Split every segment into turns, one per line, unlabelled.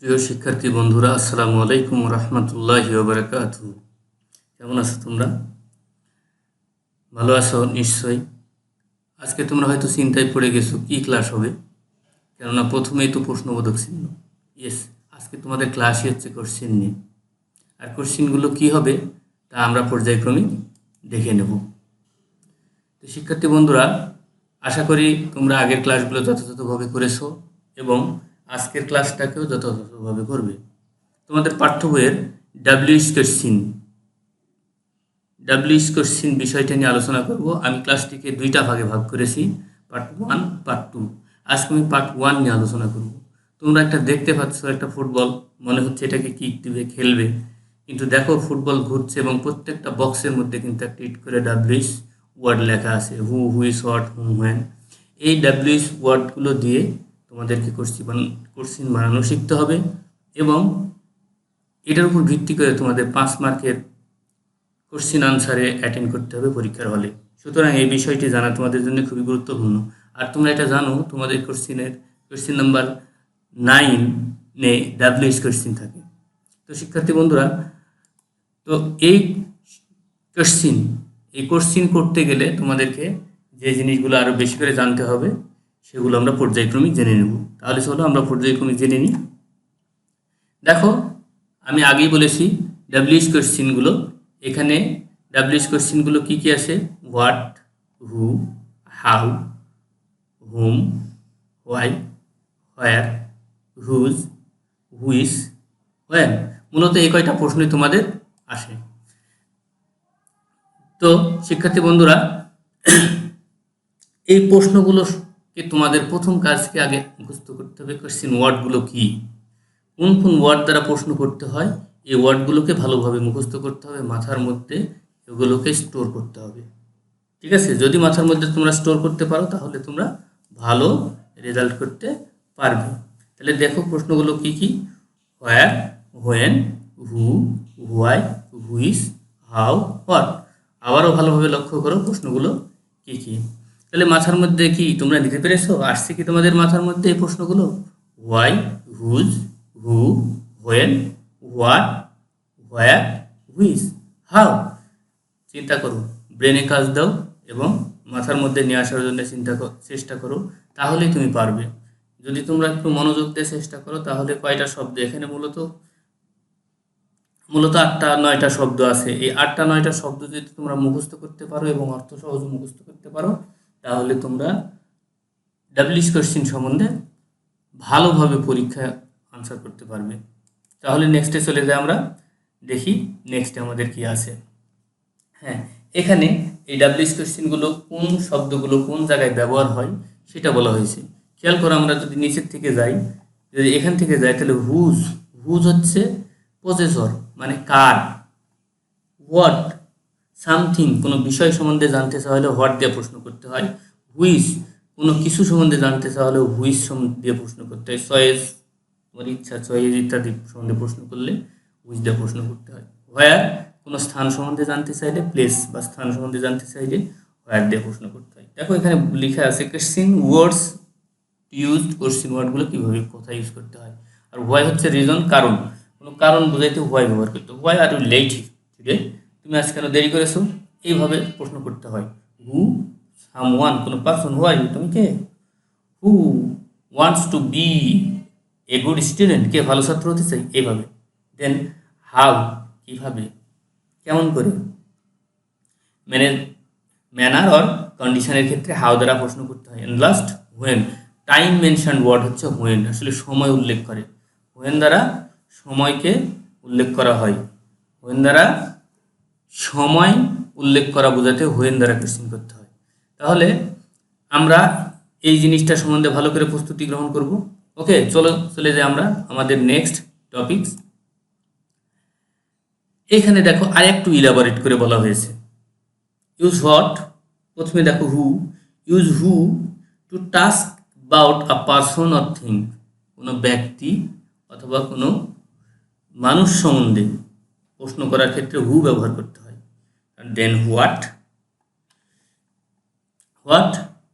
প্রিয় শিক্ষার্থী বন্ধুরা, আসসালামু আলাইকুম রহমতুল্লাহি ওয়া বারাকাতুহু। কেমন আছো তোমরা? ভালো আছো নিশ্চয়ই। আজকে তোমরা হয়তো চিন্তায় পড়ে গেছো কি ক্লাস হবে, কেননা প্রথমেই তো প্রশ্নবোধক চিহ্ন। ইয়েস, আজকে তোমাদের ক্লাসই হচ্ছে কোশ্চিন নিয়ে। আর কোশ্চিনগুলো কি হবে তা আমরা পর্যায়ক্রমিক দেখে নেব। তো শিক্ষার্থী বন্ধুরা, আশা করি তোমরা আগের ক্লাসগুলো যথাযথভাবে করেছো এবং আজকের ক্লাসটাকেও যথাযথভাবে করবে। তোমাদের পাঠ্য বইয়ের ডাব্লিউএইচ কোশ্চিন বিষয়টা নিয়ে আলোচনা করব। আমি ক্লাসটিকে দুইটা ভাগে ভাগ করেছি, পার্ট 1, পার্ট 2। আজকে আমি পার্ট 1 নিয়ে আলোচনা করব। তোমরা একটা দেখতে পাচ্ছ, একটা ফুটবল, মনে হচ্ছে এটাকে কিক দিবে, খেলবে, কিন্তু দেখো ফুটবল ঘুরছে এবং প্রত্যেকটা বক্সের মধ্যে কিন্তু একটা ইট করে ডাব্লিউএইচ ওয়ার্ড লেখা আছে, হু, হুইচ, হোয়াট, হুম, হোয়েন। এই ডাব্লিউএইচ ওয়ার্ডগুলো দিয়ে তোমাদেরকে কোশ্চিন বানানো শিখতে হবে এবং এটার উপর ভিত্তি করে তোমাদের 5 মার্কের কোশ্চিন আনসারে অ্যাটেন্ড করতে হবে পরীক্ষার হলে। সুতরাং এই বিষয়টি জানা তোমাদের জন্য খুবই গুরুত্বপূর্ণ। আর তোমরা এটা জানো, তোমাদের কোশ্চিন নাম্বার 9-এ ডাব্লিউএইচ কোশ্চিন থাকে। তো শিক্ষার্থী বন্ধুরা, তো এই কোশ্চিন করতে গেলে তোমাদেরকে যে জিনিসগুলো আরও বেশি করে জানতে হবে সেগুলো আমরা পর্যায়ক্রমিক জেনে নেব। তাহলে চলো আমরা পর্যায়ক্রমিক জেনে নিই। দেখো, আমি আগেই বলেছি ডাব্লিউএইচ কোশ্চিনগুলো, এখানে ডাব্লিউএইচ কোশ্চিনগুলো কী কী আছে? What, who, how, whom, why, where, whose, which, when. মূলত এই কয়টা প্রশ্নই তোমাদের আসে। তো শিক্ষার্থী বন্ধুরা, এই প্রশ্নগুলোকে তোমাদের প্রথম কাজকে আগে মুখস্থ করতে হবে। কোশ্চিন ওয়ার্ডগুলো কী, কোন কোন ওয়ার্ড দ্বারা প্রশ্ন করতে হয়, এই ওয়ার্ডগুলোকে ভালোভাবে মুখস্থ করতে হবে, মাথার মধ্যে এগুলোকে স্টোর করতে হবে। ঠিক আছে? যদি মাথার মধ্যে তোমরা স্টোর করতে পারো তাহলে তোমরা ভালো রেজাল্ট করতে পারবে। তাহলে দেখো প্রশ্নগুলো কি কি? Where, when, who, why, which, how, what. আবারও ভালোভাবে লক্ষ্য করো প্রশ্নগুলো কি কি। তাহলে মাথার মধ্যে কি তোমরা নিতে পেরেছো? আসছে কি তোমাদের মাথার মধ্যে এই প্রশ্নগুলো? Why, whose, who, when, what, where, which, how. চিন্তা করো, ব্রেনে কাজ দাও এবং মাথার মধ্যে নিয়ে আসার জন্য চেষ্টা করো, তাহলেই তুমি পারবে। যদি তোমরা একটু মনোযোগ দিয়ে চেষ্টা করো তাহলে কয়টা শব্দ এখানে মূলত 8টা-9টা শব্দ আছে। এই 8টা-9টা শব্দ যদি তোমরা মুখস্থ করতে পারো এবং অর্থ সহজে মুখস্থ করতে পারো তাহলে তোমরা ডাব্লিউএইচ কোশ্চিন সম্বন্ধে ভালোভাবে পরীক্ষা আনসার করতে পারবে। তাহলে নেক্সটে চলে যাই, আমরা দেখি নেক্সটে আমাদের কি আছে। হ্যাঁ, এখানে এই ডাব্লিউএইচ কোশ্চিনগুলো কোন শব্দগুলো কোন জায়গায় ব্যবহার হয় সেটা বলা হয়েছে। খেয়াল করো, আমরা যদি নিচের থেকে যাই, যদি এখান থেকে যাই তাহলে হুজ হচ্ছে পজেসর, মানে কার। হোয়াট, সামথিং, কোনো বিষয় সম্বন্ধে জানতে চাইলে হোয়াট দিয়ে প্রশ্ন করতে হয়। হুইচ, কোনো কিছু সম্বন্ধে জানতে চাইলে হুইচ দিয়ে প্রশ্ন করতে হয়। চয়েস, তোমার ইচ্ছা, চয়েস ইত্যাদি সম্বন্ধে প্রশ্ন করলে হুইচ দিয়ে প্রশ্ন করতে হয়। হোয়ার, কোনো স্থান সম্বন্ধে জানতে চাইলে, প্লেস বা স্থান সম্বন্ধে জানতে চাইলে হোয়ার দিয়ে প্রশ্ন করতে হয়। দেখো এখানে লেখা আছে কোশ্চিন ওয়ার্ডস ইউজড, কোশ্চিন ওয়ার্ডগুলো কীভাবে কোথায় ইউজ করতে হয়। আর হোয়াই হচ্ছে রিজন, কারণ, কোনো কারণ বোঝাইতে হোয়াই ব্যবহার করতে হয়। Why are you late today, তুমি আজ কেন দেরি করেছো, এইভাবে প্রশ্ন করতে হয়। হু, সামওয়ান, কোনো পার্সন, হোয়াই, তুমি কে। Who wants to be a good student, কে ভালো ছাত্র হতে চাই, এইভাবে। দেন হাউ, কীভাবে, কেমন করে। মানে ম্যানার অর কন্ডিশনের ক্ষেত্রে হাউ দ্বারা প্রশ্ন করতে হয়। And last when, time mention word হচ্ছে হোয়েন, আসলে সময় উল্লেখ করে। হোয়েন দ্বারা সময়কে উল্লেখ করা হয়, হোয়েন দ্বারা সময় উল্লেখ করা বোঝাতে হোয়েন দ্বারা কোশ্চিন করতে হয়। তাহলে আমরা এই জিনিসটা সম্বন্ধে ভালো করে প্রস্তুতি গ্রহণ করব। ওকে, চলে যাই আমরা আমাদের নেক্সট টপিকস। এখানে দেখো আর একটু ইলাবোরেট করে বলা হয়েছে। ইউজ হোয়াট, প্রথমে দেখো who, use who to ask about a person or thing, কোনো ব্যক্তি অথবা কোনো মানুষ সম্বন্ধে প্রশ্ন করার ক্ষেত্রে হু ব্যবহার করতে হয়। Then what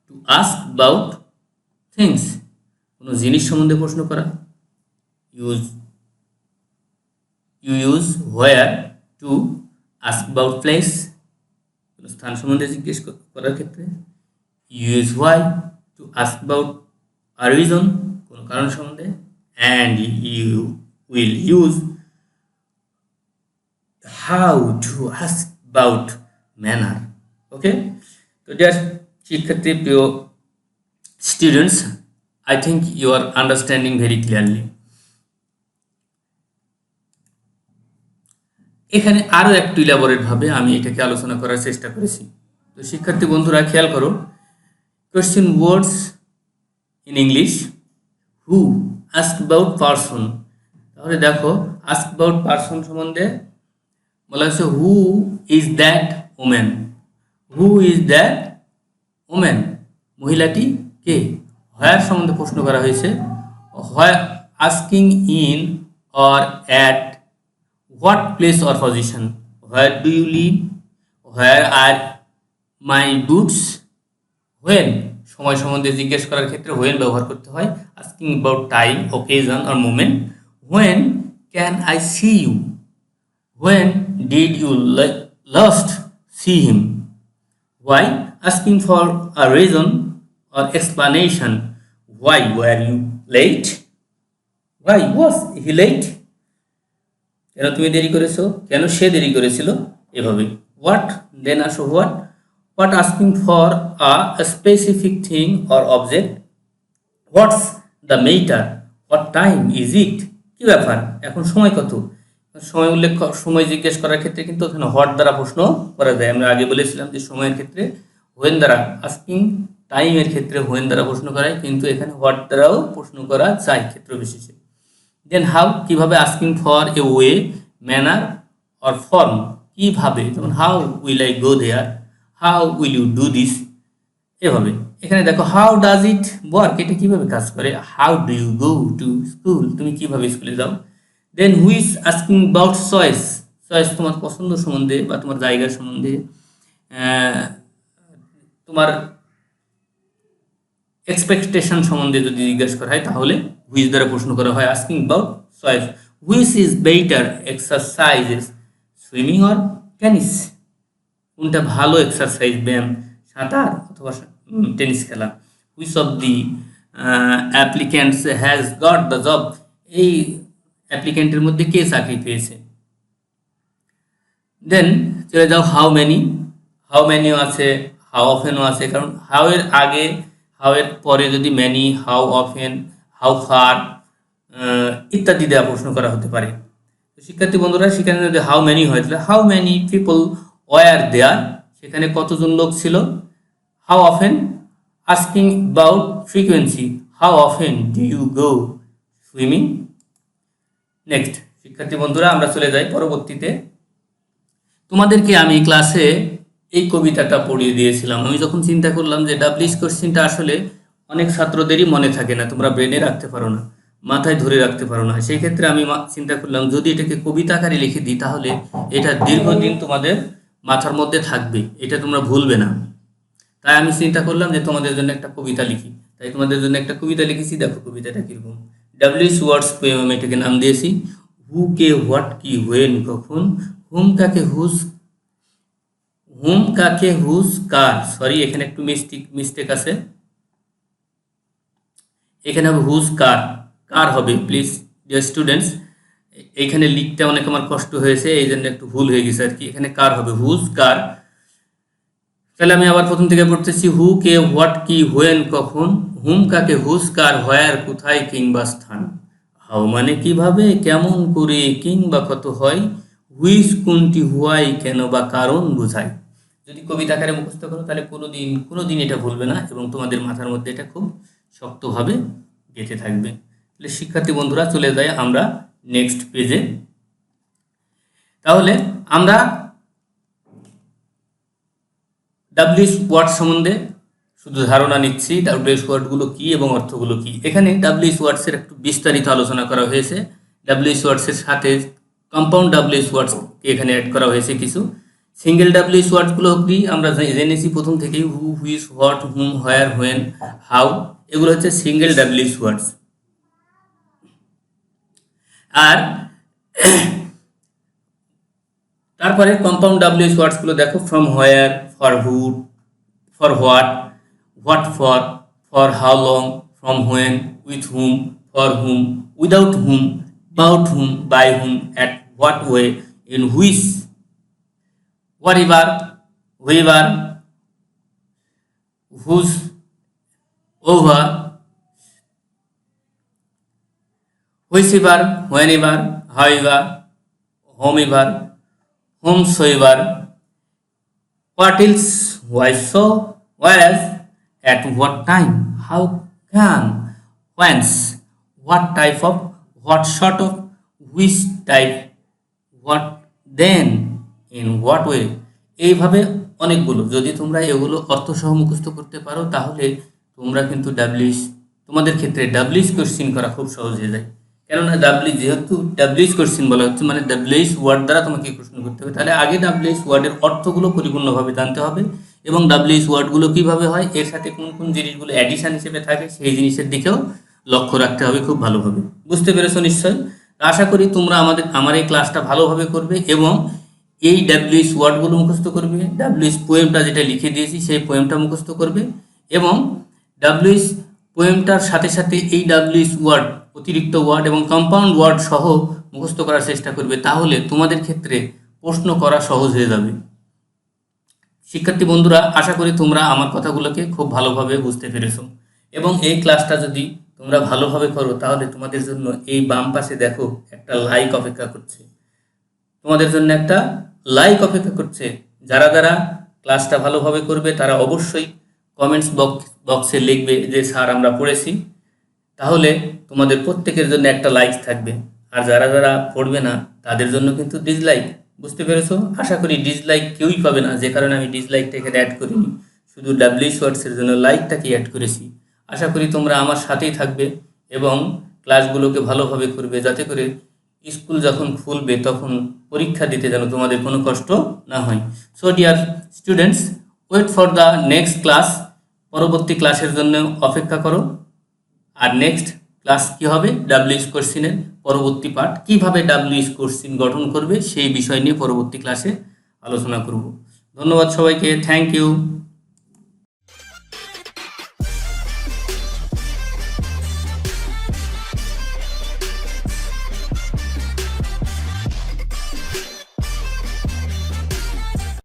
to ask about things, কোনো জিনিস সম্বন্ধে প্রশ্ন করা। Use you use where to ask about place, কোনো স্থান সম্বন্ধে জিজ্ঞেস করার ক্ষেত্রে। You use why to ask about a reason, কোনো কারণ সম্বন্ধে। And you will use how to ask about manner. Okay, তো ডিয়ার শিক্ষার্থী, প্রিয় students, I think you are understanding very clearly. এখানে আরও একটু ইলাবোরেট ভাবে আমি এটাকে আলোচনা করার চেষ্টা করেছি। তো শিক্ষার্থী বন্ধুরা খেয়াল করো, question words in English, who, ask about person. তাহলে দেখো, আস্ক অ্যাবাউট পারসন সম্বন্ধে বলা হয়েছে who is that woman. Who is that woman, মহিলাটি কে। হোয়ার সম্বন্ধে প্রশ্ন করা হয়েছে, where asking in or at what place or position. Where do you live, where are my boots. When, সময় সম্বন্ধে জিজ্ঞেস করার ক্ষেত্রে হোয়েন ব্যবহার করতে হয়। Asking about time, occasion or moment, when can I see you, when did you last see him. Why, asking for a reason or explanation. Why were you late? Why was he late? কেন তুমি দেরি করেছো, কেন সে দেরি করেছিল, এভাবে। What, then আসো what. What, asking for a specific thing or object. What's the matter? What time is it? কি ব্যাপার, এখন সময় কত। সময় উল্লেখ, সময় জিজ্ঞেস করার ক্ষেত্রে কিন্তু ওখানে হোয়াট দ্বারা প্রশ্ন করা যায়। আমরা আগে বলেছিলাম যে সময়ের ক্ষেত্রে হোয়েন দ্বারা, আস্কিং টাইমের ক্ষেত্রে হোয়েন দ্বারা প্রশ্ন করায়, কিন্তু এখানে হোয়াট দ্বারাও প্রশ্ন করা যায় ক্ষেত্র বিশেষে। দেন হাউ, কিভাবে, asking for a way, manner or form, কিভাবে, যেমন how will I go there, how will you do this, এভাবে। এখানে দেখো হাউ ডাজ ইট ওয়ার্ক, এটা কিভাবে কাজ করে। How do you go to school, তুমি কিভাবে স্কুলে যাও। Then which, asking about choice. Choice তোমার পছন্দ সম্বন্ধে বা তোমার জায়গা সম্বন্ধে, তোমার এক্সপেকটেশন সম্বন্ধে যদি জিজ্ঞাসা করা হয় তাহলে হুইচ দ্বারা প্রশ্ন করা হয়। Asking about choice, which is better exercises, swimming or tennis, কোনটা ভালো এক্সারসাইজ, ব্যায়াম, সাঁতার অথবা টেনিস খেলা। Which of the applicants has got the job, এই অ্যাপ্লিক্যান্টের মধ্যে কে চাকরি পেয়েছে। দেন চলে যাও হাউ মেনি, হাউ মেনিও আছে, হাউ অফেনও আছে, কারণ হাউ এর আগে, হাউ এর পরে যদি many, how often, how far ইত্যাদি দেওয়া প্রশ্ন করা হতে পারে। তো শিক্ষার্থী বন্ধুরা, সেখানে যদি হাউ মেনি হয় তাহলে how many people were there, সেখানে কতজন লোক ছিল। How often, asking about frequency, how often do you go swimming. Next শিক্ষার্থী বন্ধুরা, আমরা চলে যাই পরবর্তীতে। তোমাদেরকে আমি ক্লাসে এই কবিতাটা পড়িয়ে দিয়েছিলাম। আমি যখন চিন্তা করলাম যে ডাব্লিউএইচ কোশ্চেনটা আসলে অনেক ছাত্রদেরই মনে থাকে না, তোমরা ব্রেনে রাখতে পারো না, মাথায় ধরে রাখতে পারো না, সেই ক্ষেত্রে আমি চিন্তা করলাম যদি এটাকে কবিতা আকারে লিখে দিই তাহলে এটা দীর্ঘদিন তোমাদের মাথার মধ্যে থাকবে, এটা তোমরা ভুলবে না। তাই আমি চিন্তা করলাম যে তোমাদের জন্য একটা কবিতা লিখি, তাই তোমাদের জন্য একটা কবিতা লিখেছি। দেখো কবিতাটা কিরকম। ডাব্লিউএইচ ওয়ার্ডস পোয়েম আমি এটাকে নাম দিয়েছি। হু, কে, হোয়াট, কি, হোয়েন, কখন, হুম কাকে হুজ, হুম কাকে হুজ কার, সরি এখানে একটু মিস্টেক আছে, এখানে হবে হুজ কার, কার হবে প্লিজ ডিয়ার স্টুডেন্টস, এইখানে লিখতে অনেক আমার কষ্ট হয়েছে, এই জন্য একটু ভুল হয়ে গেছে আর কি, এখানে কার হবে, হুজ কার। তাহলে আমি আবার প্রথম থেকে পড়তেছি। হু, কে, হোয়াট, কি, হোয়েন, কখন, হুম কাকে হুজ কার, হোয়ার কোথায় কিংবা স্থান, হাউ মানে কিভাবে, কেমন করে, কিংবা কত হয়, হুইচ কোনটি, হোয়াই কেন বা কারণ বোঝায়। যদি কবিতা আকারে মুখস্থ করো তাহলে কোনোদিন এটা ভুলবে না এবং তোমাদের মাথার মধ্যে এটা খুব শক্তভাবে গেঁথে থাকবে। তাহলে শিক্ষার্থী বন্ধুরা চলে যাই আমরা নেক্সট পেজে। তাহলে আমরা ডাব্লিউএইচ ওয়ার্ড সম্বন্ধে শুধু ধারণা নিচ্ছি, ডাব্লিউএইচ ওয়ার্ডগুলো কী এবং অর্থগুলো কী। এখানে ডাব্লিউএইচ ওয়ার্ডসের একটু বিস্তারিত আলোচনা করা হয়েছে। ডাব্লিউএইচ ওয়ার্ডসের সাথে কম্পাউন্ড ডাব্লিউএইচ ওয়ার্ডসকে এখানে অ্যাড করা হয়েছে কিছু। সিঙ্গেল ডাব্লিউএইচ ওয়ার্ডগুলো কি আমরা জেনেছি প্রথম থেকেই, who, which, what, whom, where, when, how, এগুলো হচ্ছে সিঙ্গেল ডাব্লিউএইচ ওয়ার্ডস। আর তারপরে কম্পাউন্ড ডাব্লিউএইচ ওয়ার্ডসগুলো দেখো, from where, for hood, for what for how long, from when, with whom, for whom, without whom, about whom, by whom, at what way, in which, whatever, whoever, whosever, whichever, whenever, however, whomever, whomsoever, what else, why so, whereas, at what time, how can, whence, what type of, what sort of, which type, what then, in what way। এইভাবে অনেকগুলো, যদি তোমরা এগুলো অর্থসহ মুখস্থ করতে পারো তাহলে তোমরা কিন্তু তোমাদের ক্ষেত্রে ডাব্লিউএইচ কোশ্চিন করা খুব সহজ হয়ে যায়। কেননা যেহেতু ডাব্লিউএইচ কোশ্চিন বলা হচ্ছে, মানে ডাব্লিউএইচ ওয়ার্ড দ্বারা তোমাকে প্রশ্ন করতে হবে, তাহলে আগে ডাব্লিউএইচ ওয়ার্ডের অর্থগুলো পরিপূর্ণভাবে জানতে হবে এবং ডাব্লিউএইচ ওয়ার্ডগুলো কীভাবে হয়, এর সাথে কোন কোন জিনিসগুলো অ্যাডিশন হিসেবে থাকে সেই জিনিসের দিকেও লক্ষ্য রাখতে হবে খুব ভালোভাবে। বুঝতে পেরেছো নিশ্চয়? আশা করি তোমরা আমার এই ক্লাসটা ভালোভাবে করবে এবং এই ডাব্লিউএইচ ওয়ার্ডগুলো মুখস্থ করবে, ডাব্লিউএইচ পোয়েমটা যেটা লিখে দিয়েছি সেই পোয়েমটা মুখস্থ করবে এবং ডাব্লিউএইচ পোয়েমটার সাথে সাথে এই ডাব্লিউএইচ ওয়ার্ড, অতিরিক্ত ওয়ার্ড এবং কম্পাউন্ড ওয়ার্ড সহ মুখস্থ করার চেষ্টা করবে, তাহলে তোমাদের ক্ষেত্রে প্রশ্ন করা সহজ হয়ে যাবে। শিক্ষার্থী বন্ধুরা, আশা করি তোমরা আমার কথাগুলোকে খুব ভালোভাবে বুঝতে পেরেছো এবং এই ক্লাসটা যদি তোমরা ভালোভাবে করো তাহলে তোমাদের জন্য এই বাম পাশে দেখো একটা লাইক অপেক্ষা করছে, তোমাদের জন্য একটা লাইক অপেক্ষা করছে। যারা যারা ক্লাসটা ভালোভাবে করবে তারা অবশ্যই কমেন্টস বক্সে লিখবে যে স্যার আমরা পড়েছি, তাহলে তোমাদের প্রত্যেকের জন্য একটা লাইক থাকবে। আর যারা যারা পড়বে না তাদের জন্য কিন্তু ডিসলাইক। বুঝতে পেরেছো? আশা করি ডিসলাইক কেউই পাবে না, যে কারণে আমি ডিসলাইকটা এখানে অ্যাড করিনি, শুধু ডাব্লিউএইচ ওয়ার্ডসের জন্য লাইকটাকে অ্যাড করেছি। আশা করি তোমরা আমার সাথেই থাকবে এবং ক্লাসগুলোকে ভালোভাবে করবে, যাতে করে স্কুল যখন খুলবে তখন পরীক্ষা দিতে যেন তোমাদের কোনো কষ্ট না হয়। So dear students, wait for the next class. পরবর্তী ক্লাসের জন্য অপেক্ষা করো। আর নেক্সট ক্লাস কি হবে, ডাব্লিউএইচ কোশ্চিনের পরবর্তী পার্ট, কিভাবে ডাব্লিউএইচ কোশ্চিন গঠন করবে সেই বিষয় নিয়ে পরবর্তী ক্লাসে আলোচনা করব। ধন্যবাদ সবাইকে, থ্যাংক ইউ।